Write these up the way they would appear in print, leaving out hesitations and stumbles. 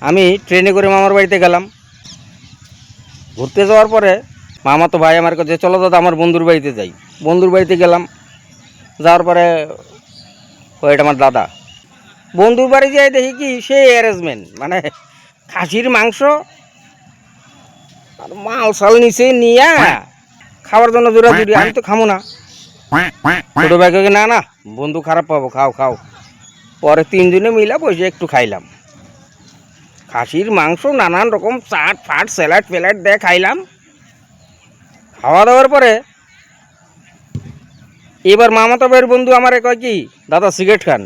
আমি ট্রেনে করে মামার বাড়িতে গেলাম। ঘুরতে যাওয়ার পরে মামা তো ভাই আমার কাছে, চলো দাদা আমার বন্ধুর বাড়িতে যাই। বন্ধুর বাড়িতে গেলাম, যাওয়ার পরে ওইটা আমার দাদা। বন্ধুর বাড়ি যাই দেখি কি সেই অ্যারেঞ্জমেন্ট, মানে খাসির মাংস আর মাল সাল নিচে নিয়ে খাওয়ার জন্য জোরাজুরি। আমি তো খামো না, ছোটো ভাইকে না না বন্ধু খারাপ পাবো, খাও খাও। পরে তিনজনে মিলে বসে একটু খাইলাম খাসির মাংস, নানান রকম চাট ফাট স্যালাড ফ্যালাড দিয়ে খাইলাম। খাওয়া দাওয়ার পরে এবার মামাতো ভাইয়ের বন্ধু আমারে কয় কি, দাদা সিগারেট খান?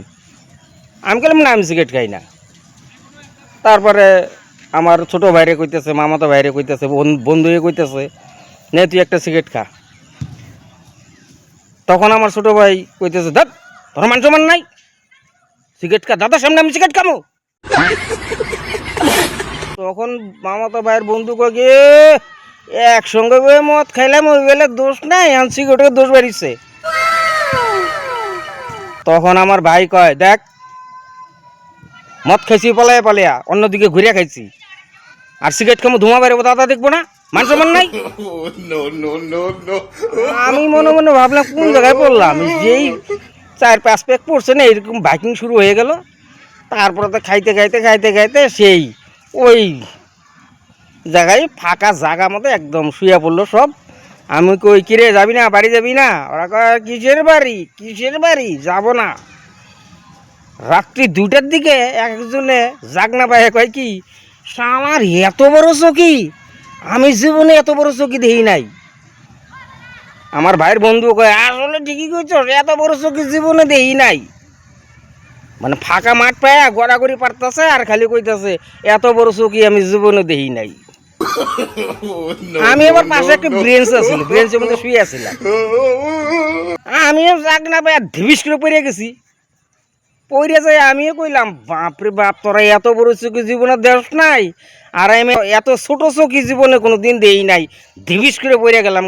আমি বললাম না, আমি সিগারেট খাই না। তারপরে আমার ছোটো ভাইরে কইতেছে, মামাতো ভাইরে কইতেছে, বন্ধুয়ে কইতেছে, নে তুই একটা সিগারেট খা। তখন আমার ছোটো ভাই কইতেছে, দাদ তোর মান সম্মান নাই, সিগারেট খা, দাদার সামনে আমি সিগারেট খামো? তখন মামাতো ভাইয়ের বন্ধু কয় কি, একসঙ্গে মদ খাইলাম, ওই বেলে দোষ নাই, এখন সিগারেটের দোষ বেরিয়েছে। তখন আমার ভাই কয়, দেখ মদ খাইছি পালাইয়া পালাইয়া, অন্যদিকে ঘুরিয়া খাইছি, আর সিগারেট খামো ধোঁয়া বেরোবো, দাদা দেখবো না, মান সম্মান নাই। আমি মনে মনে ভাবলাম কোন জায়গায় পড়লাম, যেই 4-5 প্যাক পড়ছে না এরকম বাইকিং শুরু হয়ে গেল। তারপরে তো খাইতে খাইতে খাইতে খাইতে সেই ওই জায়গায় ফাঁকা জায়গা মতো একদম শুয়ে পড়লো সব। আমি কই, কিরে যাবি না, বাড়ি যাবি না? ওরা কয়, কিসের বাড়ি কিসের বাড়ি, যাব না। রাত্রি 2টার দিকে একজনে জাগনা পায়ে কয় কি, আমার এত বড় চকি, আমি জীবনে এত বড় চকি দেখি নাই। আমার ভাইয়ের বন্ধু কয়, আসলে ঠিকই কইছ, এত বড় চকি জীবনে দেখি নাই। মানে ফাঁকা মাঠ পায়া গড়াগড়ি পারতেছে আর খালি কইতাছে, এত বড় চকি আমি জীবনে দেখি নাই। আমি এবার পাশে একটা ব্রেঞ্চ আছিল, ব্রেঞ্চের মধ্যে শুয়ে আছিলাম। আমিও জাগনা পায়া ধিবিস করে পড়ে গেছি। পড়ে যাই আমিও কইলাম, বাপরে বাপ, তোরা এত বড় চকি জীবনে দেখ নাই, আর আমি এত ছোট চকি জীবনে কোনো দিন দেই নাই। ধিবিস করে পড়ে গেলাম।